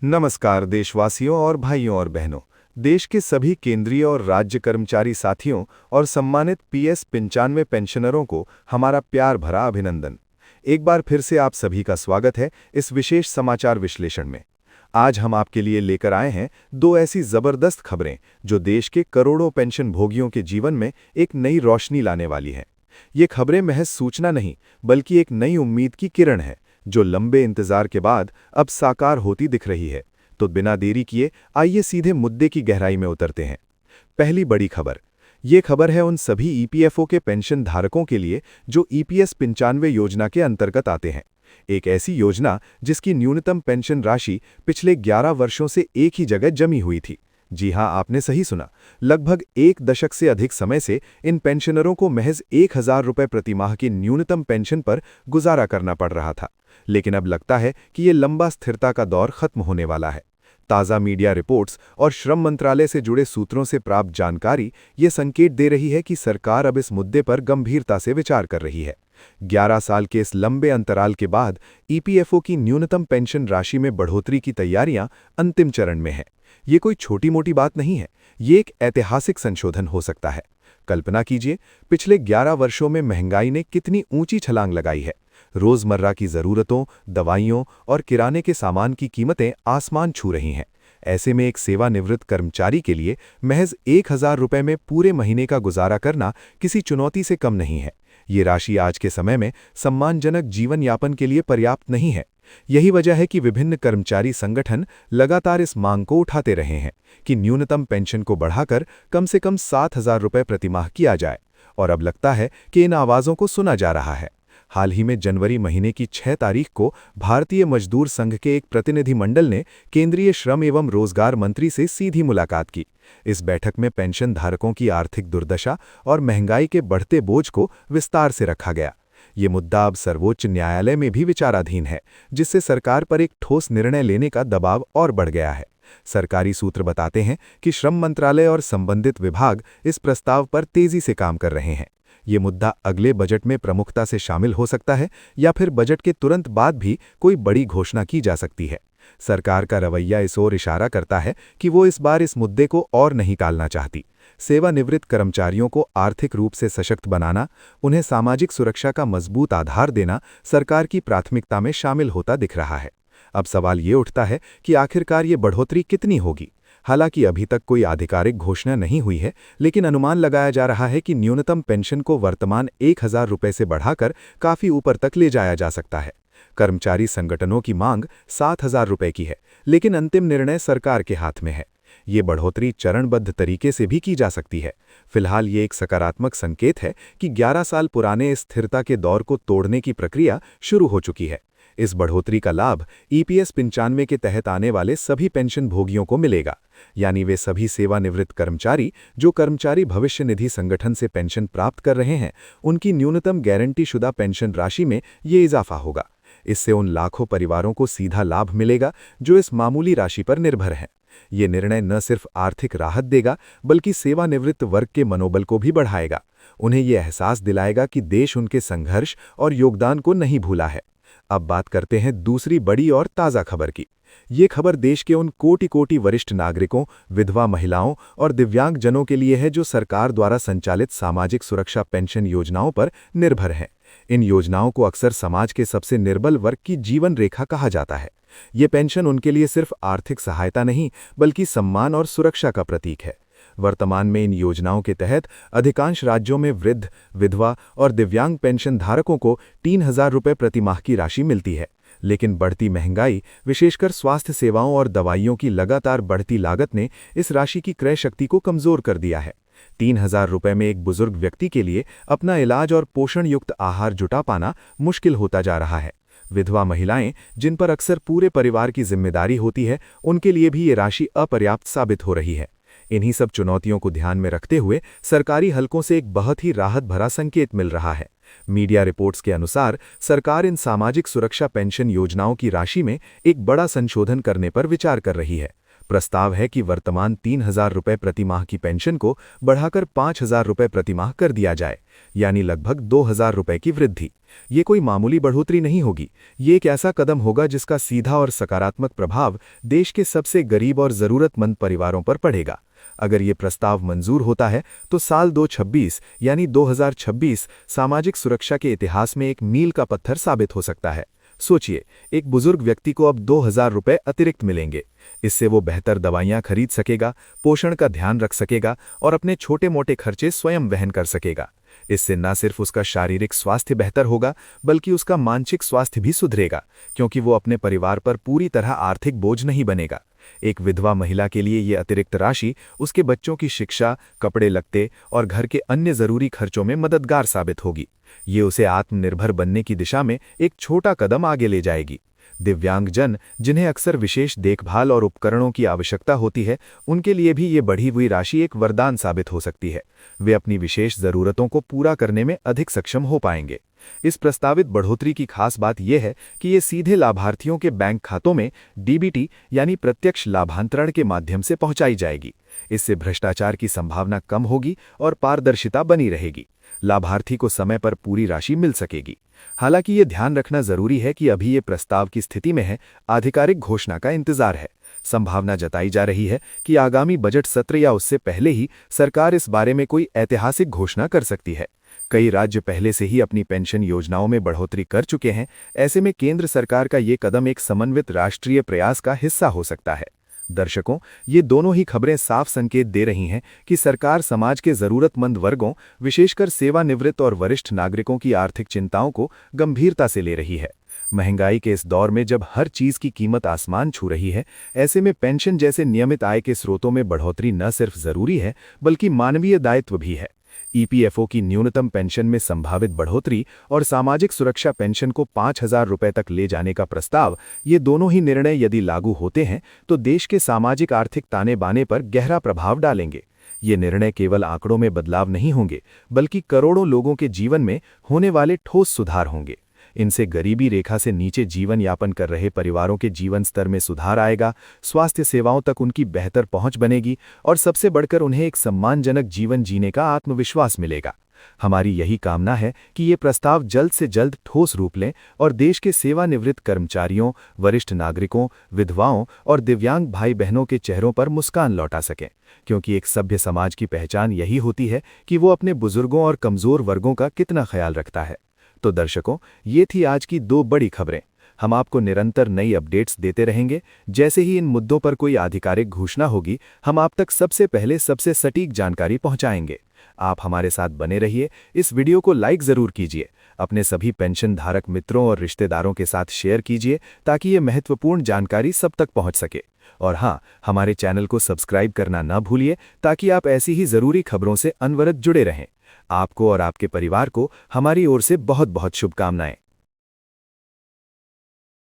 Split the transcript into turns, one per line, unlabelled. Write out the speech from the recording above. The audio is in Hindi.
नमस्कार देशवासियों और भाइयों और बहनों। देश के सभी केंद्रीय और राज्य कर्मचारी साथियों और सम्मानित पीएस 95 पेंशनरों को हमारा प्यार भरा अभिनंदन। एक बार फिर से आप सभी का स्वागत है इस विशेष समाचार विश्लेषण में। आज हम आपके लिए लेकर आए हैं दो ऐसी जबरदस्त खबरें जो देश के करोड़ों पेंशन भोगियों के जीवन में एक नई रोशनी लाने वाली हैं। ये खबरें महज सूचना नहीं, बल्कि एक नई उम्मीद की किरण है जो लंबे इंतजार के बाद अब साकार होती दिख रही है। तो बिना देरी किए आइए सीधे मुद्दे की गहराई में उतरते हैं। पहली बड़ी खबर। ये खबर है उन सभी ईपीएफओ के पेंशन धारकों के लिए जो ईपीएस 95 योजना के अंतर्गत आते हैं। एक ऐसी योजना जिसकी न्यूनतम पेंशन राशि पिछले 11 वर्षों से एक ही जगह जमी हुई थी। जी हां, आपने सही सुना। लगभग एक दशक से अधिक समय से इन पेंशनरों को महज 1000 रुपये प्रति माह की न्यूनतम पेंशन पर गुजारा करना पड़ रहा था। लेकिन अब लगता है कि ये लंबा स्थिरता का दौर खत्म होने वाला है। ताज़ा मीडिया रिपोर्ट्स और श्रम मंत्रालय से जुड़े सूत्रों से प्राप्त जानकारी ये संकेत दे रही है कि सरकार अब इस मुद्दे पर गंभीरता से विचार कर रही है। 11 साल के इस लंबे अंतराल के बाद ईपीएफओ की न्यूनतम पेंशन राशि में बढ़ोतरी की तैयारियां अंतिम चरण में हैं। ये कोई छोटी मोटी बात नहीं है, ये एक ऐतिहासिक संशोधन हो सकता है। कल्पना कीजिए, पिछले 11 वर्षों में महंगाई ने कितनी ऊंची छलांग लगाई है। रोजमर्रा की जरूरतों, दवाइयों और किराने के सामान की कीमतें आसमान छू रही हैं। ऐसे में एक सेवानिवृत्त कर्मचारी के लिए महज 1000 रुपये में पूरे महीने का गुजारा करना किसी चुनौती से कम नहीं है। ये राशि आज के समय में सम्मानजनक जीवन यापन के लिए पर्याप्त नहीं है। यही वजह है कि विभिन्न कर्मचारी संगठन लगातार इस मांग को उठाते रहे हैं कि न्यूनतम पेंशन को बढ़ाकर कम से कम 7000 रुपये प्रतिमाह किया जाए। और अब लगता है कि इन आवाज़ों को सुना जा रहा है। हाल ही में जनवरी महीने की 6 तारीख को भारतीय मजदूर संघ के एक प्रतिनिधिमंडल ने केंद्रीय श्रम एवं रोजगार मंत्री से सीधी मुलाकात की। इस बैठक में पेंशन धारकों की आर्थिक दुर्दशा और महंगाई के बढ़ते बोझ को विस्तार से रखा गया। ये मुद्दा अब सर्वोच्च न्यायालय में भी विचाराधीन है, जिससे सरकार पर एक ठोस निर्णय लेने का दबाव और बढ़ गया है। सरकारी सूत्र बताते हैं कि श्रम मंत्रालय और संबंधित विभाग इस प्रस्ताव पर तेजी से काम कर रहे हैं। ये मुद्दा अगले बजट में प्रमुखता से शामिल हो सकता है या फिर बजट के तुरंत बाद भी कोई बड़ी घोषणा की जा सकती है। सरकार का रवैया इस ओर इशारा करता है कि वो इस बार इस मुद्दे को और नहीं टालना चाहती। सेवानिवृत्त कर्मचारियों को आर्थिक रूप से सशक्त बनाना, उन्हें सामाजिक सुरक्षा का मजबूत आधार देना सरकार की प्राथमिकता में शामिल होता दिख रहा है। अब सवाल ये उठता है कि आखिरकार ये बढ़ोतरी कितनी होगी। हालांकि अभी तक कोई आधिकारिक घोषणा नहीं हुई है, लेकिन अनुमान लगाया जा रहा है कि न्यूनतम पेंशन को वर्तमान 1000 रुपये से बढ़ाकर काफी ऊपर तक ले जाया जा सकता है। कर्मचारी संगठनों की मांग 7000 रुपये की है, लेकिन अंतिम निर्णय सरकार के हाथ में है। ये बढ़ोतरी चरणबद्ध तरीके से भी की जा सकती है। फिलहाल ये एक सकारात्मक संकेत है कि 11 साल पुराने इस स्थिरता के दौर को तोड़ने की प्रक्रिया शुरू हो चुकी है। इस बढ़ोतरी का लाभ ईपीएस 95 के तहत आने वाले सभी पेंशन भोगियों को मिलेगा, यानी वे सभी सेवानिवृत्त कर्मचारी जो कर्मचारी भविष्य निधि संगठन से पेंशन प्राप्त कर रहे हैं, उनकी न्यूनतम गारंटीशुदा पेंशन राशि में ये इजाफा होगा। इससे उन लाखों परिवारों को सीधा लाभ मिलेगा जो इस मामूली राशि पर निर्भर हैं। ये निर्णय न सिर्फ आर्थिक राहत देगा, बल्कि सेवानिवृत्त वर्ग के मनोबल को भी बढ़ाएगा। उन्हें ये एहसास दिलाएगा कि देश उनके संघर्ष और योगदान को नहीं भूला है। अब बात करते हैं दूसरी बड़ी और ताज़ा खबर की। ये खबर देश के उन कोटि-कोटि वरिष्ठ नागरिकों, विधवा महिलाओं और दिव्यांग जनों के लिए है जो सरकार द्वारा संचालित सामाजिक सुरक्षा पेंशन योजनाओं पर निर्भर हैं। इन योजनाओं को अक्सर समाज के सबसे निर्बल वर्ग की जीवन रेखा कहा जाता है। ये पेंशन उनके लिए सिर्फ आर्थिक सहायता नहीं, बल्कि सम्मान और सुरक्षा का प्रतीक है। वर्तमान में इन योजनाओं के तहत अधिकांश राज्यों में वृद्ध, विधवा और दिव्यांग पेंशन धारकों को 3000 रुपये प्रति माह की राशि मिलती है। लेकिन बढ़ती महंगाई, विशेषकर स्वास्थ्य सेवाओं और दवाइयों की लगातार बढ़ती लागत ने इस राशि की क्रय शक्ति को कमजोर कर दिया है। 3000 रुपये में एक बुजुर्ग व्यक्ति के लिए अपना इलाज और पोषण युक्त आहार जुटा पाना मुश्किल होता जा रहा है। विधवा महिलाएं, जिन पर अक्सर पूरे परिवार की जिम्मेदारी होती है, उनके लिए भी ये राशि अपर्याप्त साबित हो रही है। इन्हीं सब चुनौतियों को ध्यान में रखते हुए सरकारी हलकों से एक बहुत ही राहत भरा संकेत मिल रहा है। मीडिया रिपोर्ट्स के अनुसार सरकार इन सामाजिक सुरक्षा पेंशन योजनाओं की राशि में एक बड़ा संशोधन करने पर विचार कर रही है। प्रस्ताव है कि वर्तमान 3,000 रुपये प्रति माह की पेंशन को बढ़ाकर 5,000 रुपये प्रति माह कर दिया जाए, यानी लगभग 2,000 रुपये की वृद्धि। ये कोई मामूली बढ़ोतरी नहीं होगी, ये एक ऐसा कदम होगा जिसका सीधा और सकारात्मक प्रभाव देश के सबसे गरीब और ज़रूरतमंद परिवारों पर पड़ेगा। अगर ये प्रस्ताव मंजूर होता है तो साल 2026 यानी 2026 सामाजिक सुरक्षा के इतिहास में एक मील का पत्थर साबित हो सकता है। सोचिए, एक बुजुर्ग व्यक्ति को अब 2,000 रुपये अतिरिक्त मिलेंगे। इससे वो बेहतर दवाइयाँ खरीद सकेगा, पोषण का ध्यान रख सकेगा और अपने छोटे मोटे खर्चे स्वयं वहन कर सकेगा। इससे न सिर्फ उसका शारीरिक स्वास्थ्य बेहतर होगा, बल्कि उसका मानसिक स्वास्थ्य भी सुधरेगा, क्योंकि वो अपने परिवार पर पूरी तरह आर्थिक बोझ नहीं बनेगा। एक विधवा महिला के लिए ये अतिरिक्त राशि उसके बच्चों की शिक्षा, कपड़े लत्ते और घर के अन्य जरूरी खर्चों में मददगार साबित होगी। ये उसे आत्मनिर्भर बनने की दिशा में एक छोटा कदम आगे ले जाएगी। दिव्यांगजन, जिन्हें अक्सर विशेष देखभाल और उपकरणों की आवश्यकता होती है, उनके लिए भी ये बढ़ी हुई राशि एक वरदान साबित हो सकती है। वे अपनी विशेष ज़रूरतों को पूरा करने में अधिक सक्षम हो पाएंगे। इस प्रस्तावित बढ़ोतरी की खास बात यह है कि ये सीधे लाभार्थियों के बैंक खातों में डीबीटी यानी प्रत्यक्ष लाभांतरण के माध्यम से पहुंचाई जाएगी। इससे भ्रष्टाचार की संभावना कम होगी और पारदर्शिता बनी रहेगी। लाभार्थी को समय पर पूरी राशि मिल सकेगी। हालांकि ये ध्यान रखना जरूरी है कि अभी ये प्रस्ताव की स्थिति में है, आधिकारिक घोषणा का इंतजार है। संभावना जताई जा रही है कि आगामी बजट सत्र या उससे पहले ही सरकार इस बारे में कोई ऐतिहासिक घोषणा कर सकती है। कई राज्य पहले से ही अपनी पेंशन योजनाओं में बढ़ोतरी कर चुके हैं। ऐसे में केंद्र सरकार का ये कदम एक समन्वित राष्ट्रीय प्रयास का हिस्सा हो सकता है। दर्शकों, ये दोनों ही खबरें साफ संकेत दे रही हैं कि सरकार समाज के जरूरतमंद वर्गों, विशेषकर सेवानिवृत्त और वरिष्ठ नागरिकों की आर्थिक चिंताओं को गंभीरता से ले रही है। महंगाई के इस दौर में जब हर चीज की कीमत आसमान छू रही है, ऐसे में पेंशन जैसे नियमित आय के स्रोतों में बढ़ोतरी न सिर्फ जरूरी है, बल्कि मानवीय दायित्व भी है। ईपीएफओ की न्यूनतम पेंशन में संभावित बढ़ोतरी और सामाजिक सुरक्षा पेंशन को 5,000 रुपये तक ले जाने का प्रस्ताव, ये दोनों ही निर्णय यदि लागू होते हैं तो देश के सामाजिक आर्थिक ताने बाने पर गहरा प्रभाव डालेंगे। ये निर्णय केवल आंकड़ों में बदलाव नहीं होंगे, बल्कि करोड़ों लोगों के जीवन में होने वाले ठोस सुधार होंगे। इनसे गरीबी रेखा से नीचे जीवन यापन कर रहे परिवारों के जीवन स्तर में सुधार आएगा, स्वास्थ्य सेवाओं तक उनकी बेहतर पहुंच बनेगी और सबसे बढ़कर उन्हें एक सम्मानजनक जीवन जीने का आत्मविश्वास मिलेगा। हमारी यही कामना है कि ये प्रस्ताव जल्द से जल्द ठोस रूप लें और देश के सेवानिवृत्त कर्मचारियों, वरिष्ठ नागरिकों, विधवाओं और दिव्यांग भाई बहनों के चेहरों पर मुस्कान लौटा सकें, क्योंकि एक सभ्य समाज की पहचान यही होती है कि वो अपने बुजुर्गों और कमज़ोर वर्गों का कितना ख्याल रखता है। तो दर्शकों, ये थी आज की 2 बड़ी खबरें। हम आपको निरंतर नई अपडेट्स देते रहेंगे। जैसे ही इन मुद्दों पर कोई आधिकारिक घोषणा होगी, हम आप तक सबसे पहले सबसे सटीक जानकारी पहुंचाएंगे। आप हमारे साथ बने रहिए। इस वीडियो को लाइक ज़रूर कीजिए, अपने सभी पेंशन धारक मित्रों और रिश्तेदारों के साथ शेयर कीजिए, ताकि ये महत्वपूर्ण जानकारी सब तक पहुंच सके। और हाँ, हमारे चैनल को सब्सक्राइब करना न भूलिए, ताकि आप ऐसी ही ज़रूरी खबरों से अनवरत जुड़े रहें। आपको और आपके परिवार को हमारी ओर से बहुत बहुत शुभकामनाएं।